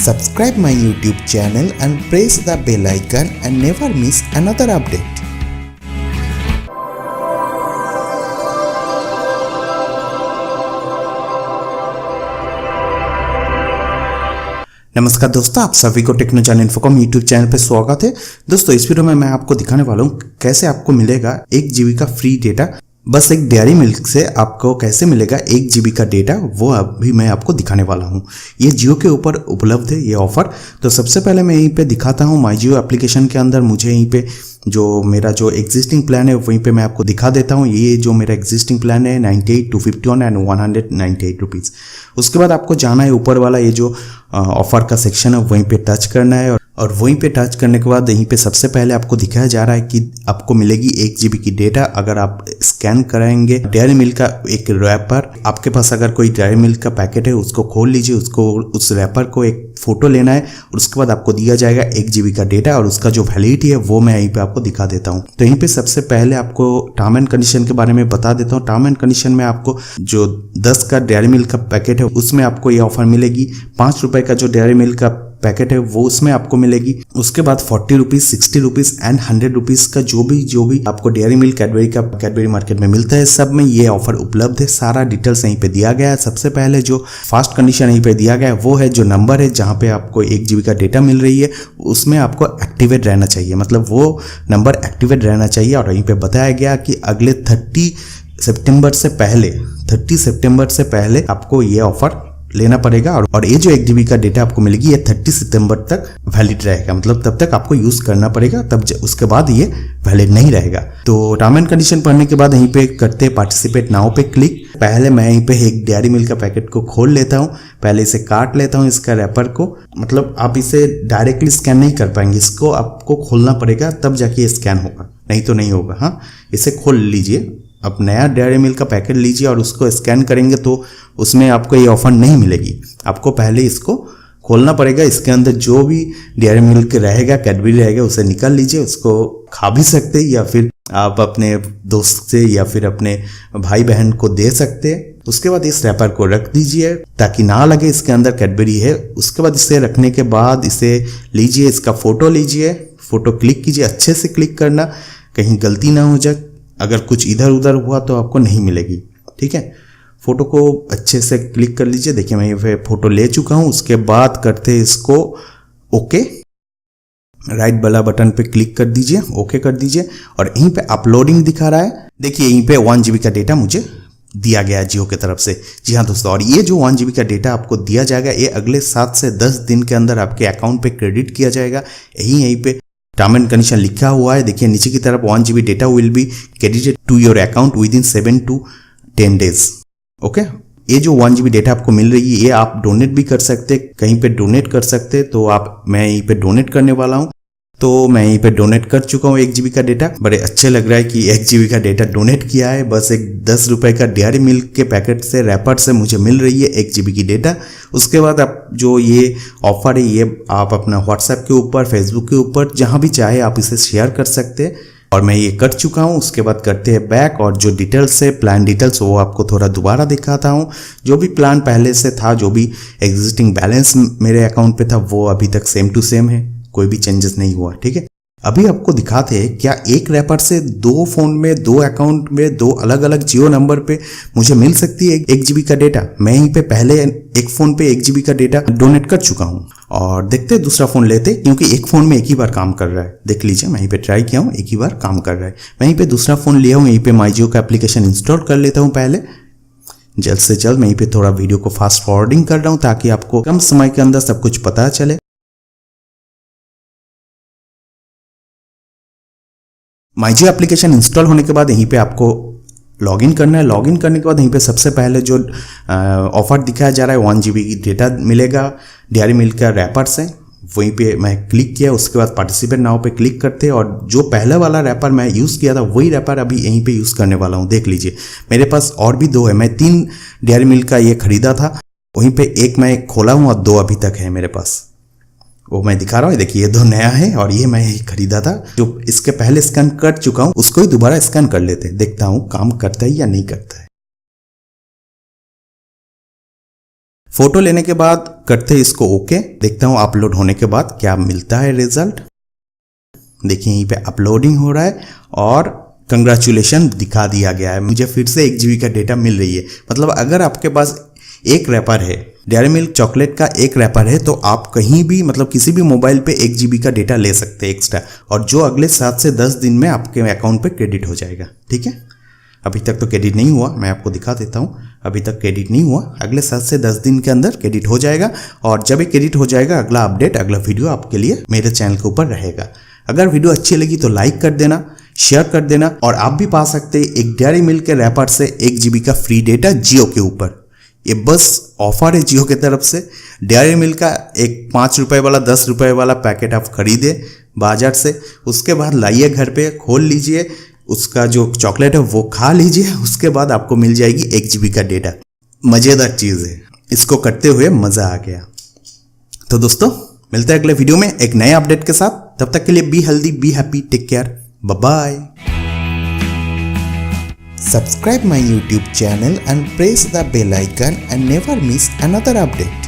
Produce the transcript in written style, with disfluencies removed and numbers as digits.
Subscribe my YouTube channel and press the bell icon and never miss another update. नमस्कार दोस्तों, आप सभी को टेक्नोजान इन्फोकॉम यूट्यूब चैनल पे स्वागत है। दोस्तों इस वीडियो में मैं आपको दिखाने वाला हूँ कैसे आपको मिलेगा 1 GB का फ्री डेटा। बस एक डेयरी मिल्क से आपको कैसे मिलेगा 1 GB का डेटा, वो अभी मैं आपको दिखाने वाला हूँ। ये जियो के ऊपर उपलब्ध है ये ऑफर। तो सबसे पहले मैं यहीं पे दिखाता हूँ माई जियो एप्लीकेशन के अंदर मुझे यहीं पे जो मेरा जो एग्जिस्टिंग प्लान है वहीं पे मैं आपको दिखा देता हूँ। ये जो मेरा एग्जिस्टिंग प्लान है 98, 251 एंड 198 रुपीज़। उसके बाद आपको जाना है ऊपर वाला ये जो ऑफर का सेक्शन है वहीं पे टच करना है और वहीं पे टच करने के बाद यहीं पे सबसे पहले आपको दिखाया जा रहा है कि आपको मिलेगी 1 GB की डेटा अगर आप स्कैन कराएंगे डेयरी मिल्क का एक रैपर। आपके पास अगर कोई डेयरी मिल्क का पैकेट है उसको खोल लीजिए, उसको उस रैपर को एक फोटो लेना है और उसके बाद आपको दिया जाएगा 1 GB का डेटा और उसका जो वैलिडिटी है वो मैं यहीं पे आपको दिखा देता हूँ। तो यहीं पे सबसे पहले आपको टर्म एंड कंडीशन के बारे में बता देता हूँ। टर्म एंड कंडीशन में आपको जो 10 का डेयरी मिल्क का पैकेट है उसमें आपको ये ऑफर मिलेगी। 5 रुपए का जो डेयरी मिल्क का पैकेट है वो उसमें आपको मिलेगी। उसके बाद 40 रुपीज, 60 रुपीज एंड 100 रुपीज का जो भी आपको डेयरी मिल्क कैडबरी मार्केट में मिलता है सब में ये ऑफर उपलब्ध है। सारा डिटेल्स यहीं पे दिया गया है। सबसे पहले जो फास्ट कंडीशन यहीं पे दिया गया है वो है जो नंबर है जहाँ पे आपको 1 GB का डेटा मिल रही है उसमें आपको एक्टिवेट रहना चाहिए, मतलब वो नंबर एक्टिवेट रहना चाहिए। और यहीं पे बताया गया कि अगले 30 सितंबर से पहले आपको ये ऑफर लेना पड़ेगा और ये जो 1 GB का डेटा आपको मिलेगी ये 30 सितंबर तक वैलिड रहेगा, मतलब तब तक आपको यूज करना पड़ेगा, तब उसके बाद ये वैलिड नहीं रहेगा। तो टर्म एंड कंडीशन पढ़ने के बाद यहीं पे करते हैं पार्टिसिपेट नाउ पे क्लिक। पहले मैं यहीं पे एक डेयरी मिल्क का पैकेट को खोल लेता हूँ, पहले इसे काट लेता हूँ इसका रैपर को, मतलब आप इसे डायरेक्टली स्कैन नहीं कर पाएंगे, इसको आपको खोलना पड़ेगा तब जाके स्कैन होगा, नहीं तो नहीं होगा। हाँ, इसे खोल लीजिए। अब नया डेयरी मिल्क का पैकेट लीजिए और उसको स्कैन करेंगे तो उसमें आपको ये ऑफर नहीं मिलेगी। आपको पहले इसको खोलना पड़ेगा। इसके अंदर जो भी डेयरी मिल्क रहेगा, कैडबरी रहेगा, उसे निकाल लीजिए। उसको खा भी सकते हैं या फिर आप अपने दोस्त से या फिर अपने भाई बहन को दे सकते हैं। उसके बाद इस रैपर को रख दीजिए ताकि ना लगे इसके अंदर कैडबरी है। उसके बाद इसे रखने के बाद इसे लीजिए, इसका फोटो लीजिए, फोटो क्लिक कीजिए, अच्छे से क्लिक करना, कहीं गलती ना हो जाए। अगर कुछ इधर उधर हुआ तो आपको नहीं मिलेगी, ठीक है। फोटो को अच्छे से क्लिक कर लीजिए। देखिए मैं ये फोटो ले चुका हूं। उसके बाद करते हैं इसको ओके, राइट वाला बटन पे क्लिक कर दीजिए, ओके कर दीजिए और यहीं पे अपलोडिंग दिखा रहा है। देखिए यहीं पे 1 GB का डेटा मुझे दिया गया है जियो की तरफ से। जी हाँ दोस्तों, और ये जो 1 GB का डेटा आपको दिया जाएगा ये अगले 7 से 10 दिन के अंदर आपके अकाउंट पे क्रेडिट किया जाएगा। यहीं पे टर्म एंड कंडीशन लिखा हुआ है। देखिए नीचे की तरफ 1 GB data will be credited to your account within 7 to 10 days। Okay, ये जो 1 GB डेटा आपको मिल रही है ये आप डोनेट भी कर सकते, कहीं पे डोनेट कर सकते। तो मैं यहीं पे डोनेट करने वाला हूँ। तो मैं यहीं पे डोनेट कर चुका हूँ 1 GB का डेटा। बड़े अच्छे लग रहा है कि 1 GB का डेटा डोनेट किया है। बस एक 10 रुपए का डेयरी मिल्क के पैकेट से रैपर से मुझे मिल रही है 1 GB की डेटा। उसके बाद आप जो ये ऑफर है ये आप अपना व्हाट्सएप के ऊपर, फेसबुक के ऊपर, जहाँ भी चाहे आप इसे शेयर कर सकते हैं और मैं ये कर चुका हूँ। उसके बाद करते हैं बैक और जो डिटेल्स है, प्लान डिटेल्स, वो आपको थोड़ा दोबारा दिखाता हूँ। जो भी प्लान पहले से था, जो भी एग्जिस्टिंग बैलेंस मेरे अकाउंट पे था वो अभी तक सेम टू सेम है, कोई भी चेंजेस नहीं हुआ, ठीक है। अभी आपको दिखाते हैं क्या एक रैपर से 2 फोन में, 2 अकाउंट में, 2 अलग अलग जियो नंबर पे मुझे मिल सकती है 1 GB का डेटा। मैं यहीं पे पहले एक फोन पे 1 GB का डेटा डोनेट कर चुका हूँ और देखते हैं दूसरा फोन लेते, क्योंकि एक फोन में एक ही बार काम कर रहा है। देख लीजिए मैं यहीं पे ट्राई किया हूँ, एक ही बार काम कर रहा है। मैं यहीं पे दूसरा फोन लिया हूँ, यहीं पे माई जियो का एप्लीकेशन इंस्टॉल कर लेता हूँ पहले। जल्द से जल्द मैं यहीं पे थोड़ा वीडियो को फास्ट फॉरवर्डिंग कर रहा हूँ ताकि आपको कम समय के अंदर सब कुछ पता चले। माई जियो एप्लीकेशन इंस्टॉल होने के बाद यहीं पे आपको लॉगिन करना है। लॉगिन करने के बाद यहीं पे सबसे पहले जो ऑफर दिखाया जा रहा है 1 GB की डेटा मिलेगा डेयरी मिल्क का रैपर से, वहीं पे मैं क्लिक किया। उसके बाद पार्टिसिपेट नाउ पे क्लिक करते हैं और जो पहले वाला रैपर मैं यूज़ किया था वही रैपर अभी यहीं पे यूज़ करने वाला हूँ। देख लीजिए मेरे पास और भी 2 है, मैं 3 डेयरी मिल्क का ये खरीदा था, वहीं पे एक मैं खोला हूँ और 2 अभी तक है मेरे पास, वो मैं दिखा रहा हूँ। देखिए ये 2 नया है और ये मैं खरीदा था। जो इसके पहले स्कैन कर चुका हूँ उसको ही दोबारा स्कैन कर लेते हैं, देखता हूँ काम करता है या नहीं करता है। फोटो लेने के बाद करते हैं इसको ओके। देखता हूँ अपलोड होने के बाद क्या मिलता है रिजल्ट। देखिए यहीं पे अपलोडिंग हो रहा है और कंग्रेचुलेशन दिखा दिया गया है। मुझे फिर से 1 GB का डेटा मिल रही है। मतलब अगर आपके पास एक रैपर है, डेयरी मिल्क चॉकलेट का एक रैपर है, तो आप कहीं भी मतलब किसी भी मोबाइल पे 1 GB का डेटा ले सकते हैं एक्स्ट्रा, और जो अगले 7 से 10 दिन में आपके अकाउंट पे क्रेडिट हो जाएगा। ठीक है, अभी तक तो क्रेडिट नहीं हुआ, मैं आपको दिखा देता हूँ। अभी तक क्रेडिट नहीं हुआ, अगले 7 से 10 दिन के अंदर क्रेडिट हो जाएगा। और जब ये क्रेडिट हो जाएगा, अगला अपडेट, अगला वीडियो आपके लिए मेरे चैनल के ऊपर रहेगा। अगर वीडियो अच्छी लगी तो लाइक कर देना, शेयर कर देना, और आप भी पा सकते हैं एक डेयरी मिल्क के रैपर से 1 GB का फ्री डेटा जियो के ऊपर। ये बस ऑफर है जियो की तरफ से। डेयरी मिल्क का एक 5 रुपए वाला 10 रुपए वाला पैकेट आप खरीदे बाजार से, उसके बाद लाइए घर पे, खोल लीजिए, उसका जो चॉकलेट है वो खा लीजिए, उसके बाद आपको मिल जाएगी 1 GB का डेटा। मज़ेदार चीज़ है, इसको करते हुए मज़ा आ गया। तो दोस्तों मिलते हैं अगले वीडियो में एक नए अपडेट के साथ। तब तक के लिए be healthy, be happy, take care, bye bye. Subscribe my YouTube channel and press the bell icon and never miss another update.